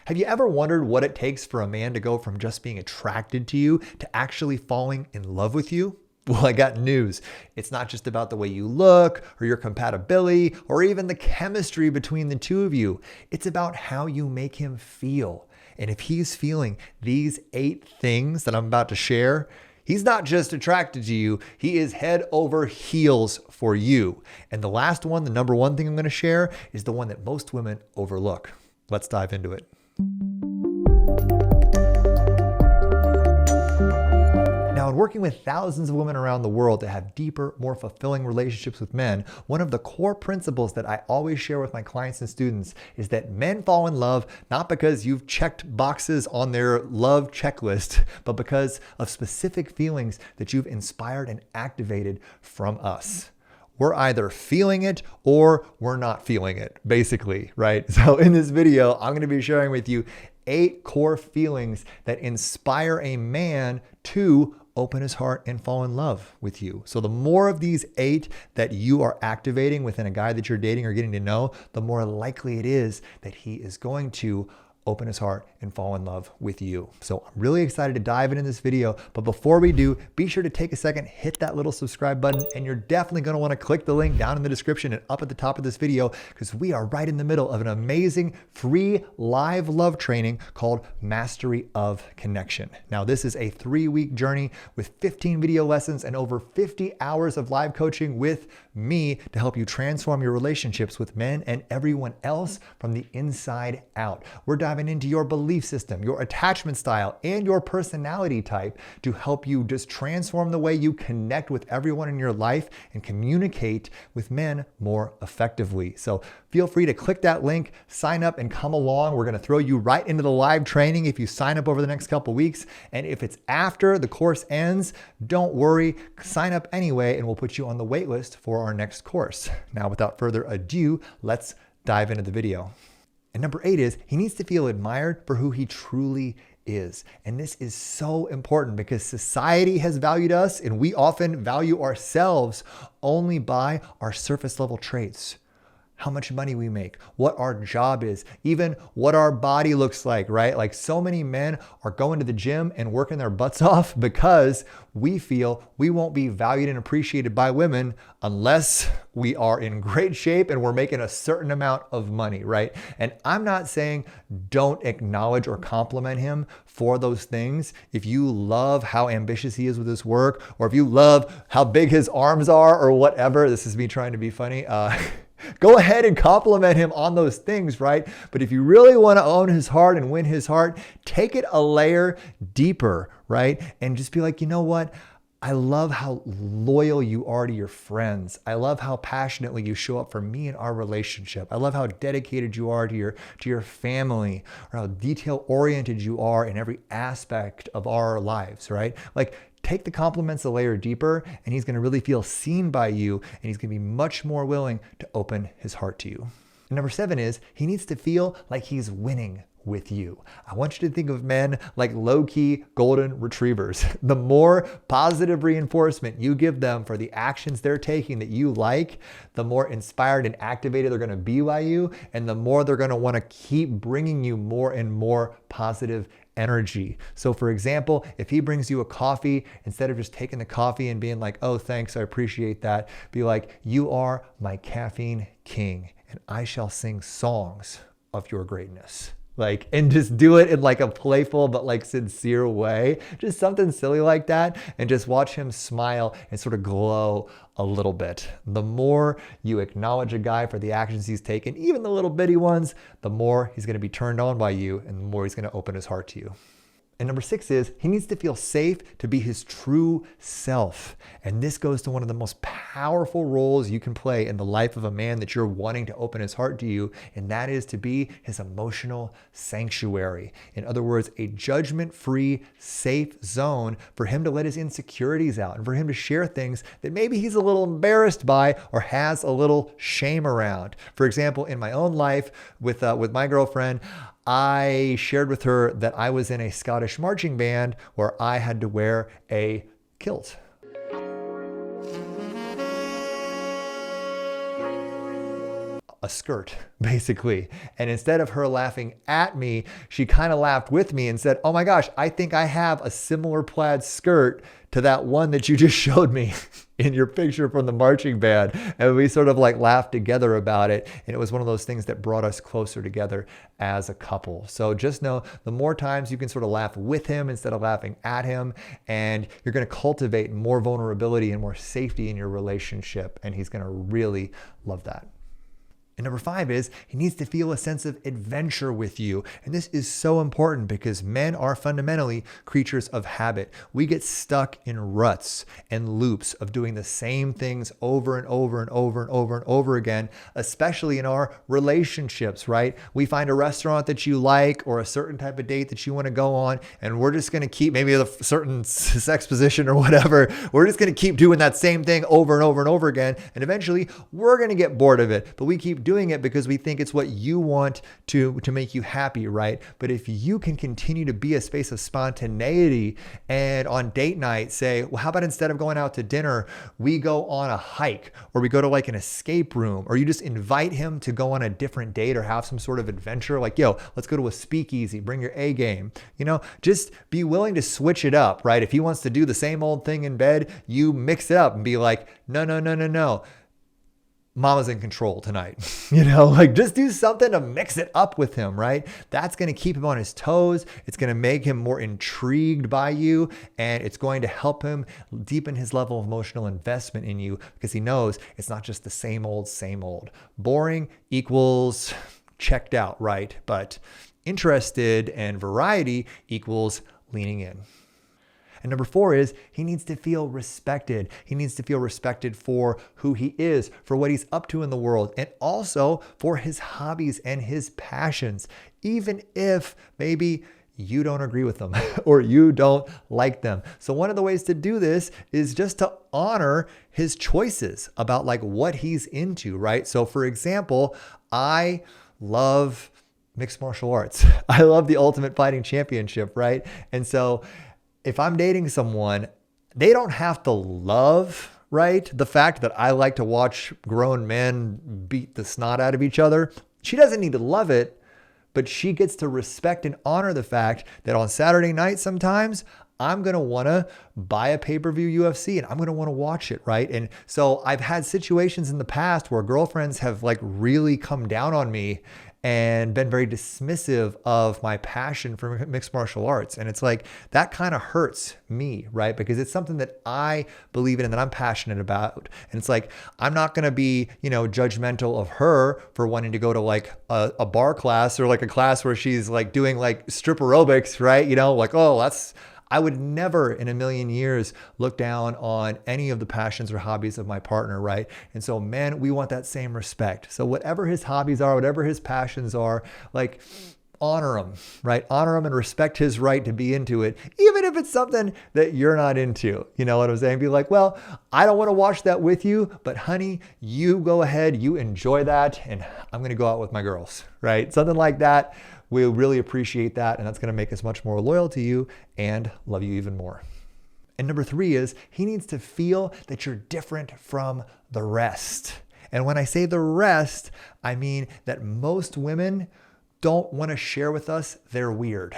Have you ever wondered what it takes for a man to go from just being attracted to you to actually falling in love with you? Well, I got news. It's not just about the way you look or your compatibility or even the chemistry between the two of you. It's about how you make him feel. And if he's feeling these 8 things that I'm about to share, he's not just attracted to you, he is head over heels for you. And the last one, the number 1 thing I'm going to share, is the one that most women overlook. Let's dive into it. Now, in working with thousands of women around the world to have deeper, more fulfilling relationships with men, one of the core principles that I always share with my clients and students is that men fall in love not because you've checked boxes on their love checklist, but because of specific feelings that you've inspired and activated from us. We're either feeling it or we're not feeling it, basically, right? So in this video, I'm going to be sharing with you 8 core feelings that inspire a man to open his heart and fall in love with you. So the more of these 8 that you are activating within a guy that you're dating or getting to know, the more likely it is that he is going to open his heart and fall in love with you. So I'm really excited to dive into this video. But before we do, be sure to take a second, hit that little subscribe button, and you're definitely going to want to click the link down in the description and up at the top of this video, because we are right in the middle of an amazing free live love training called Mastery of Connection. Now, this is a 3-week journey with 15 video lessons and over 50 hours of live coaching with me to help you transform your relationships with men and everyone else from the inside out. We're diving into your belief system, your attachment style, and your personality type to help you just transform the way you connect with everyone in your life and communicate with men more effectively. So feel free to click that link, sign up, and come along. We're going to throw you right into the live training if you sign up over the next couple weeks. And if it's after the course ends, don't worry, sign up anyway, and we'll put you on the wait list for our next course. Now, without further ado, let's dive into the video. And number 8 is he needs to feel admired for who he truly is. And this is so important because society has valued us and we often value ourselves only by our surface level traits. How much money we make, what our job is, even what our body looks like, right? Like so many men are going to the gym and working their butts off because we feel we won't be valued and appreciated by women unless we are in great shape and we're making a certain amount of money, right? And I'm not saying don't acknowledge or compliment him for those things. If you love how ambitious he is with his work, or if you love how big his arms are or whatever, this is me trying to be funny, go ahead and compliment him on those things, right? But if you really want to own his heart and win his heart, take it a layer deeper, right? And just be like, you know what? I love how loyal you are to your friends. I love how passionately you show up for me in our relationship. I love how dedicated you are to your family, or how detail-oriented you are in every aspect of our lives, right? Like, take the compliments a layer deeper, and he's going to really feel seen by you, and he's going to be much more willing to open his heart to you. And number 7 is he needs to feel like he's winning with you. I want you to think of men like low-key golden retrievers. The more positive reinforcement you give them for the actions they're taking that you like, the more inspired and activated they're going to be by you, and the more they're going to want to keep bringing you more and more positive energy. So for example, if he brings you a coffee, instead of just taking the coffee and being like, oh, thanks, I appreciate that, be like, you are my caffeine king, and I shall sing songs of your greatness. Like, and just do it in like a playful but like sincere way, just something silly like that, and just watch him smile and sort of glow a little bit. The more you acknowledge a guy for the actions he's taken, even the little bitty ones, the more he's going to be turned on by you and the more he's going to open his heart to you. And number 6 is he needs to feel safe to be his true self. And this goes to one of the most powerful roles you can play in the life of a man that you're wanting to open his heart to you, and that is to be his emotional sanctuary. In other words, a judgment-free, safe zone for him to let his insecurities out and for him to share things that maybe he's a little embarrassed by or has a little shame around. For example, in my own life with my girlfriend, I shared with her that I was in a Scottish marching band where I had to wear a kilt. a skirt, basically. And instead of her laughing at me, she kind of laughed with me and said, oh my gosh, I think I have a similar plaid skirt to that one that you just showed me in your picture from the marching band. And we sort of like laughed together about it. And it was one of those things that brought us closer together as a couple. So just know the more times you can sort of laugh with him instead of laughing at him, and you're going to cultivate more vulnerability and more safety in your relationship. And he's going to really love that. And number 5 is he needs to feel a sense of adventure with you. And this is so important because men are fundamentally creatures of habit. We get stuck in ruts and loops of doing the same things over and over and over and over and over again, especially in our relationships, right? We find a restaurant that you like or a certain type of date that you want to go on, and we're just going to keep maybe a certain sex position or whatever. We're just going to keep doing that same thing over and over and over again. And eventually we're going to get bored of it, but we keep doing it because we think it's what you want to make you happy, right? But if you can continue to be a space of spontaneity and on date night say, well, how about instead of going out to dinner, we go on a hike, or we go to like an escape room, or you just invite him to go on a different date or have some sort of adventure, like, yo, let's go to a speakeasy, bring your A game, just be willing to switch it up, right? If he wants to do the same old thing in bed, you mix it up and be like, no. Mama's in control tonight, just do something to mix it up with him, right? That's going to keep him on his toes. It's going to make him more intrigued by you, and it's going to help him deepen his level of emotional investment in you because he knows it's not just the same old. Boring equals checked out, right? But interested and variety equals leaning in. And number 4 is he needs to feel respected. He needs to feel respected for who he is, for what he's up to in the world, and also for his hobbies and his passions, even if maybe you don't agree with them or you don't like them. So one of the ways to do this is just to honor his choices about like what he's into, right? So for example, I love mixed martial arts. I love the Ultimate Fighting Championship, right? And so if I'm dating someone, they don't have to love, right, the fact that I like to watch grown men beat the snot out of each other. She doesn't need to love it, but she gets to respect and honor the fact that on Saturday night sometimes I'm going to want to buy a pay-per-view UFC and I'm going to want to watch it, right? And so I've had situations in the past where girlfriends have like really come down on me and been very dismissive of my passion for mixed martial arts. And it's like, that kind of hurts me, right? Because it's something that I believe in and that I'm passionate about. And it's like, I'm not going to be, judgmental of her for wanting to go to like a bar class or like a class where she's like doing like strip aerobics, right? I would never in a million years look down on any of the passions or hobbies of my partner, right? And so, man, we want that same respect. So whatever his hobbies are, whatever his passions are, like, honor him, right? Honor him and respect his right to be into it, even if it's something that you're not into. You know what I'm saying? Be like, well, I don't want to watch that with you, but honey, you go ahead, you enjoy that, and I'm going to go out with my girls, right? Something like that. We'll really appreciate that, and that's going to make us much more loyal to you and love you even more. And number 3 is he needs to feel that you're different from the rest. And when I say the rest, I mean that most women don't want to share with us they're weird.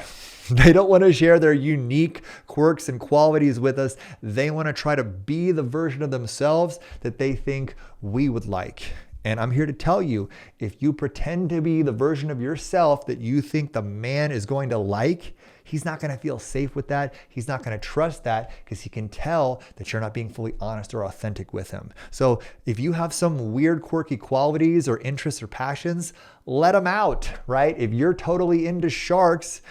They don't want to share their unique quirks and qualities with us. They want to try to be the version of themselves that they think we would like. And I'm here to tell you, if you pretend to be the version of yourself that you think the man is going to like, he's not going to feel safe with that. He's not going to trust that because he can tell that you're not being fully honest or authentic with him. So if you have some weird, quirky qualities or interests or passions, let them out, right? If you're totally into sharks,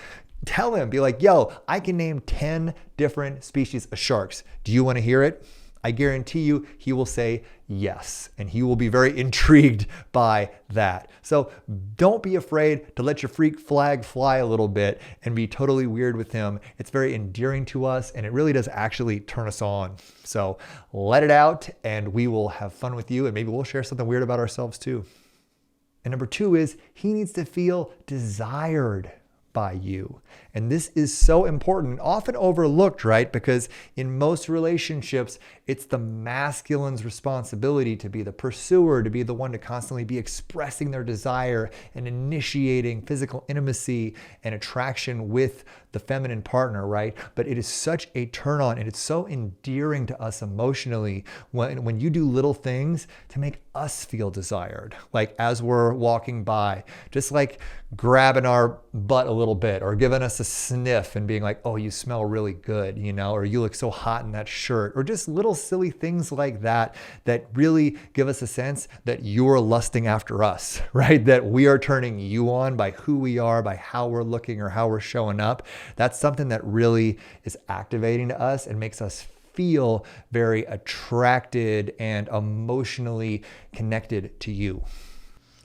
tell him, be like, yo, I can name 10 different species of sharks. Do you want to hear it? I guarantee you he will say yes, and he will be very intrigued by that. So don't be afraid to let your freak flag fly a little bit and be totally weird with him. It's very endearing to us, and it really does actually turn us on. So let it out, and we will have fun with you, and maybe we'll share something weird about ourselves too. And number 2 is he needs to feel desired by you. And this is so important, often overlooked, right? Because in most relationships, it's the masculine's responsibility to be the pursuer, to be the one to constantly be expressing their desire and initiating physical intimacy and attraction with the feminine partner, right? But it is such a turn on, and it's so endearing to us emotionally when you do little things to make us feel desired. Like as we're walking by, just like grabbing our butt a little bit or giving us a sniff and being like, oh, you smell really good, or you look so hot in that shirt, or just little silly things like that that really give us a sense that you're lusting after us, right? That we are turning you on by who we are, by how we're looking or how we're showing up. That's something that really is activating to us and makes us feel very attracted and emotionally connected to you.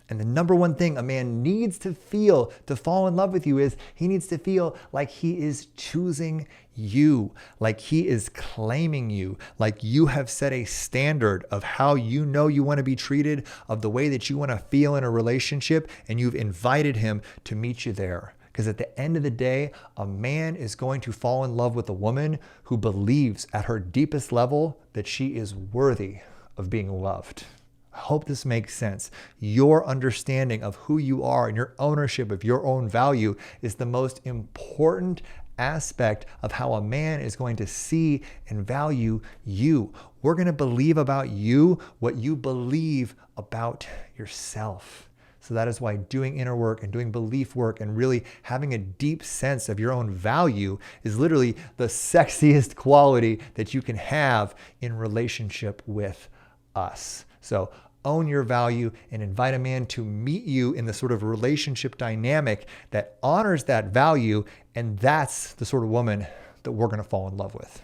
And the number one thing a man needs to feel to fall in love with you is he needs to feel like he is choosing you, like he is claiming you, like you have set a standard of how you want to be treated, of the way that you want to feel in a relationship, and you've invited him to meet you there. Because at the end of the day, a man is going to fall in love with a woman who believes at her deepest level that she is worthy of being loved. I hope this makes sense. Your understanding of who you are and your ownership of your own value is the most important aspect of how a man is going to see and value you. We're going to believe about you what you believe about yourself. So that is why doing inner work and doing belief work and really having a deep sense of your own value is literally the sexiest quality that you can have in relationship with us. So own your value and invite a man to meet you in the sort of relationship dynamic that honors that value. And that's the sort of woman that we're going to fall in love with.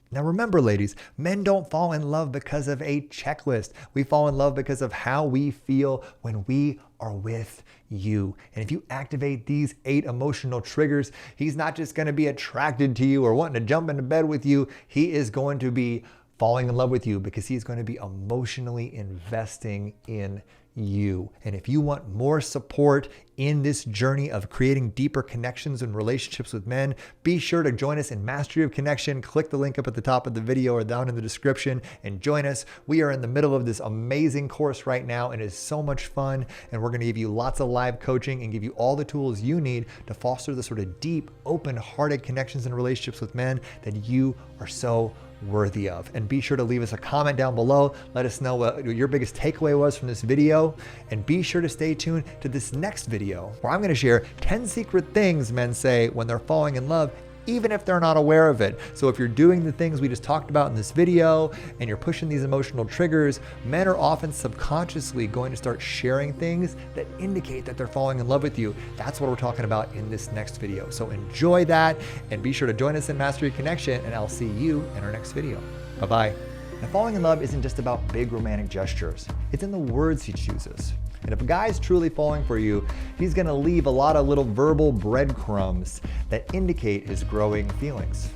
Now remember, ladies, men don't fall in love because of a checklist. We fall in love because of how we feel when we are with you. And if you activate these 8 emotional triggers, he's not just going to be attracted to you or wanting to jump into bed with you. He is going to be falling in love with you because he's going to be emotionally investing in you. And if you want more support in this journey of creating deeper connections and relationships with men, be sure to join us in Mastery of Connection. Click the link up at the top of the video or down in the description and join us. We are in the middle of this amazing course right now, and it is so much fun. And we're going to give you lots of live coaching and give you all the tools you need to foster the sort of deep, open-hearted connections and relationships with men that you are so worthy of. And be sure to leave us a comment down below. Let us know what your biggest takeaway was from this video. And be sure to stay tuned to this next video where I'm going to share 10 secret things men say when they're falling in love, even if they're not aware of it. So if you're doing the things we just talked about in this video and you're pushing these emotional triggers, men are often subconsciously going to start sharing things that indicate that they're falling in love with you. That's what we're talking about in this next video. So enjoy that and be sure to join us in Mastery Connection, and I'll see you in our next video. Bye-bye. Now, falling in love isn't just about big romantic gestures. It's in the words he chooses. And if a guy's truly falling for you, he's going to leave a lot of little verbal breadcrumbs that indicate his growing feelings.